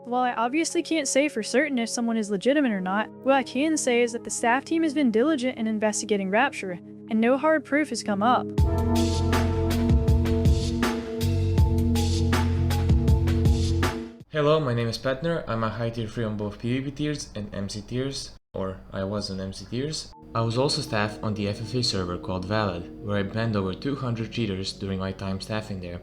While I obviously can't say for certain if someone is legitimate or not, what I can say is that the staff team has been diligent in investigating Rapture, and no hard proof has come up. Hello, my name is Petner. I'm a high tier 3 on both PvP tiers and MC tiers, or I was on MC tiers. I was also staff on the FFA server called Valed, where I banned over 200 cheaters during my time staffing there.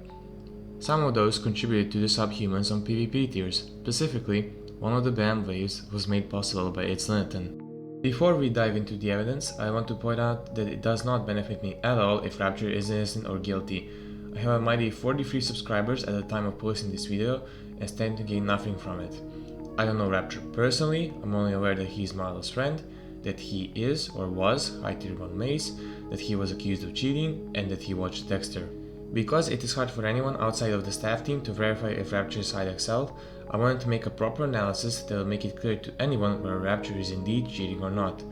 Some of those contributed to the subhumans on PvP tiers. Specifically, one of the ban waves was made possible by HideXL. Before we dive into the evidence, I want to point out that it does not benefit me at all if Rapture is innocent or guilty. I have a mighty 43 subscribers at the time of posting this video and stand to gain nothing from it. I don't know Rapture personally, I'm only aware that he's Marlow's friend, that he is or was high tier 1 mace, that he was accused of cheating, and that he watched Dexter. Because it is hard for anyone outside of the staff team to verify if Rapture is HideXL, I wanted to make a proper analysis that will make it clear to anyone whether Rapture is indeed cheating or not.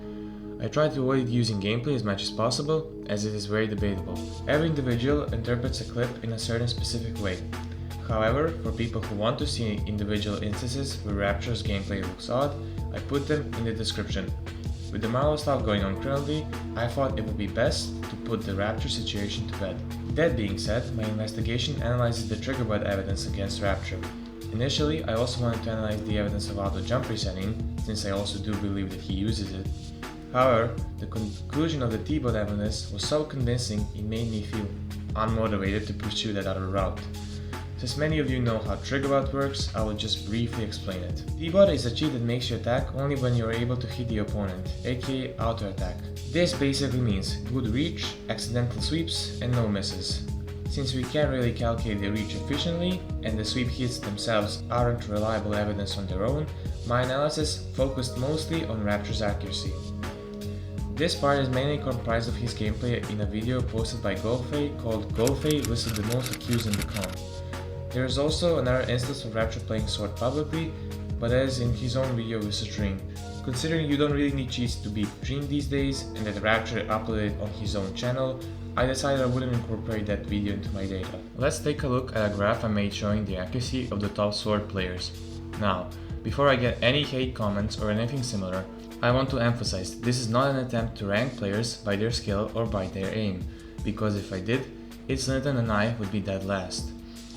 I tried to avoid using gameplay as much as possible, as it is very debatable. Every individual interprets a clip in a certain specific way. However, for people who want to see individual instances where Rapture's gameplay looks odd, I put them in the description. With the Marlow stuff going on currently, I thought it would be best to put the Rapture situation to bed. That being said, my investigation analyzes the trigger bot evidence against Rapture. Initially, I also wanted to analyze the evidence of auto jump resetting, since I also do believe that he uses it. However, the conclusion of the T-bot evidence was so convincing it made me feel unmotivated to pursue that other route. Since many of you know how TriggerBot works, I will just briefly explain it. T-bot is a cheat that makes you attack only when you are able to hit the opponent, aka auto-attack. This basically means good reach, accidental sweeps, and no misses. Since we can't really calculate the reach efficiently, and the sweep hits themselves aren't reliable evidence on their own, my analysis focused mostly on Rapture's accuracy. This part is mainly comprised of his gameplay in a video posted by Golfey called Golfey listed the most accused in the con. There is also another instance of Rapture playing Sword publicly, but that is in his own video with a stream. Considering you don't really need cheats to beat Dream these days, and that Rapture uploaded it on his own channel, I decided I wouldn't incorporate that video into my data. Let's take a look at a graph I made showing the accuracy of the top Sword players. Now, before I get any hate comments or anything similar, I want to emphasize this is not an attempt to rank players by their skill or by their aim, because if I did, HideXL and I would be dead last.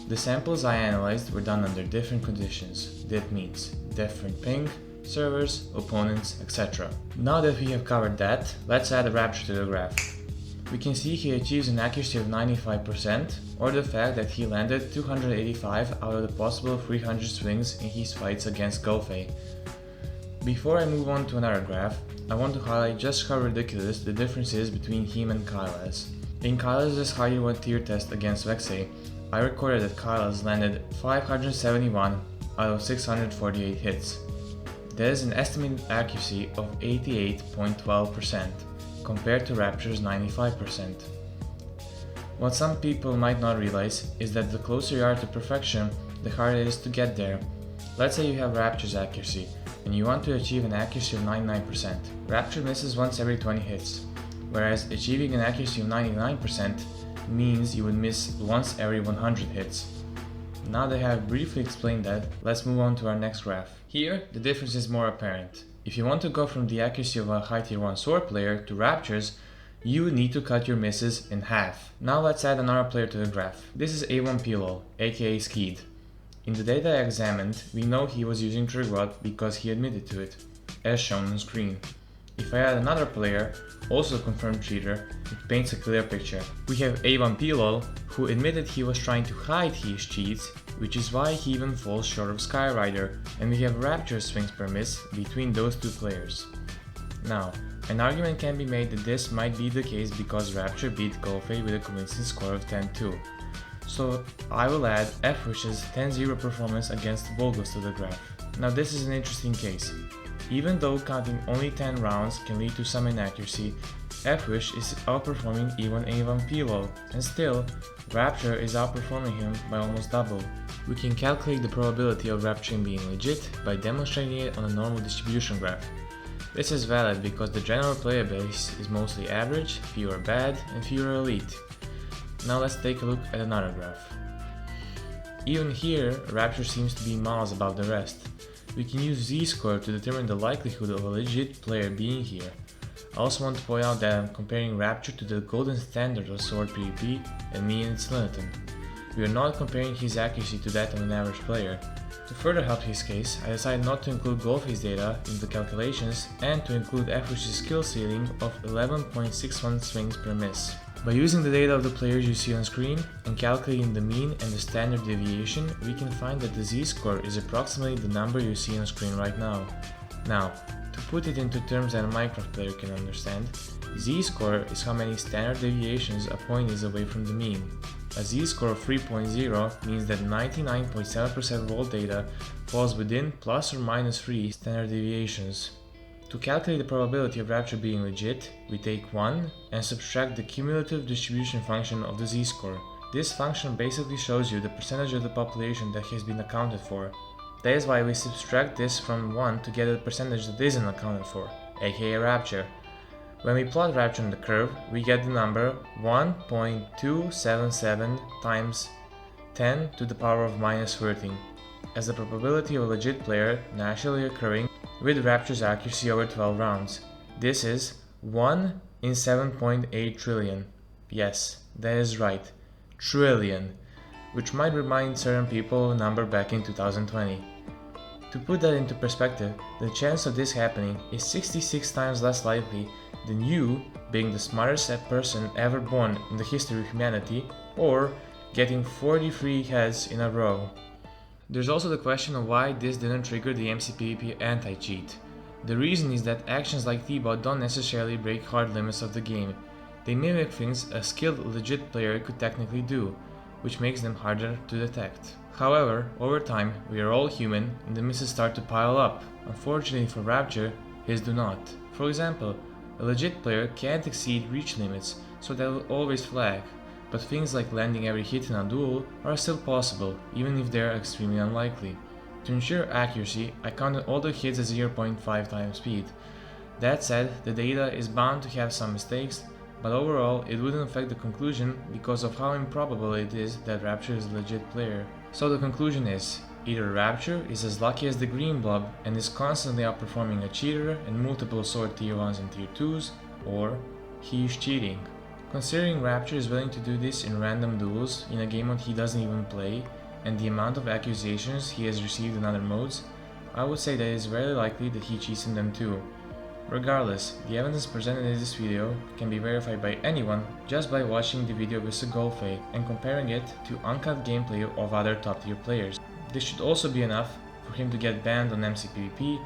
The samples I analyzed were done under different conditions, that means different ping, servers, opponents, etc. Now that we have covered that, let's add a Rapture to the graph. We can see he achieves an accuracy of 95%, or the fact that he landed 285 out of the possible 300 swings in his fights against Golfey. Before I move on to another graph, I want to highlight just how ridiculous the difference is between him and Kylas. In Kylas' higher 1 tier test against Vexay, I recorded that Kylas landed 571 out of 648 hits. That is an estimated accuracy of 88.12% compared to Rapture's 95%. What some people might not realize is that the closer you are to perfection, the harder it is to get there. Let's say you have Rapture's accuracy, and you want to achieve an accuracy of 99%. Rapture misses once every 20 hits, whereas achieving an accuracy of 99% means you would miss once every 100 hits. Now that I have briefly explained that, let's move on to our next graph. Here, the difference is more apparent. If you want to go from the accuracy of a high tier 1 sword player to Rapture's, you would need to cut your misses in half. Now let's add another player to the graph. This is A1PLOL, aka Skeed. In the data I examined, we know he was using TriggerBot because he admitted to it, as shown on screen. If I add another player, also a confirmed cheater, it paints a clear picture. We have A1PLOL, who admitted he was trying to hide his cheats, which is why he even falls short of Skyrider, and we have Rapture swings per miss between those two players. Now, an argument can be made that this might be the case because Rapture beat Golfey with a convincing score of 10-2. So I will add Fwish's 10-0 performance against Volgos to the graph. Now this is an interesting case. Even though counting only 10 rounds can lead to some inaccuracy, Fwish is outperforming even A1PLOL, and still, Rapture is outperforming him by almost double. We can calculate the probability of Rapture being legit by demonstrating it on a normal distribution graph. This is valid because the general player base is mostly average, fewer bad, and fewer elite. Now let's take a look at another graph. Even here, Rappture seems to be miles above the rest. We can use z-score to determine the likelihood of a legit player being here. I also want to point out that I'm comparing Rappture to the golden standard of sword PvP and me and its Limited. We are not comparing his accuracy to that of an average player. To further help his case, I decided not to include goal phase data in the calculations and to include F-Wish's skill ceiling of 11.61 swings per miss. By using the data of the players you see on screen and calculating the mean and the standard deviation, we can find that the z-score is approximately the number you see on screen right now. Now, to put it into terms that a Minecraft player can understand, z-score is how many standard deviations a point is away from the mean. A z-score of 3.0 means that 99.7% of all data falls within plus or minus 3 standard deviations. To calculate the probability of Rappture being legit, we take 1 and subtract the cumulative distribution function of the z-score. This function basically shows you the percentage of the population that has been accounted for. That is why we subtract this from 1 to get a percentage that isn't accounted for, aka Rappture. When we plot Rappture on the curve, we get the number 1.277 times 10 to the power of minus 13, as the probability of a legit player naturally occurring with Rapture's accuracy over 12 rounds. This is 1 in 7.8 trillion. Yes, that is right, trillion, which might remind certain people of a number back in 2020. To put that into perspective, the chance of this happening is 66 times less likely than you being the smartest person ever born in the history of humanity, or getting 43 heads in a row. There's also the question of why this didn't trigger the MCPvP anti-cheat. The reason is that actions like T-bot don't necessarily break hard limits of the game. They mimic things a skilled legit player could technically do, which makes them harder to detect. However, over time, we are all human and the misses start to pile up. Unfortunately for Rappture, his do not. For example, a legit player can't exceed reach limits, so that will always flag. But things like landing every hit in a duel are still possible, even if they are extremely unlikely. To ensure accuracy, I counted all the hits at 0.5 times speed. That said, the data is bound to have some mistakes, but overall it wouldn't affect the conclusion because of how improbable it is that Rappture is a legit player. So the conclusion is, either Rappture is as lucky as the green blob and is constantly outperforming a cheater and multiple sword tier 1s and tier 2s, or he is cheating. Considering Rappture is willing to do this in random duels in a game mode he doesn't even play, and the amount of accusations he has received in other modes, I would say that it is very likely that he cheats in them too. Regardless, the evidence presented in this video can be verified by anyone just by watching the video with a goal fade and comparing it to uncut gameplay of other top tier players. This should also be enough for him to get banned on MCPvP,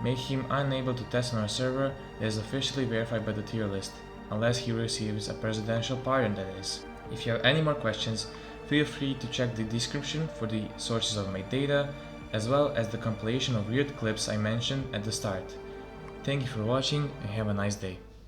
making him unable to test on our server that is officially verified by the tier list, unless he receives a presidential pardon, that is. If you have any more questions, feel free to check the description for the sources of my data, as well as the compilation of weird clips I mentioned at the start. Thank you for watching and have a nice day.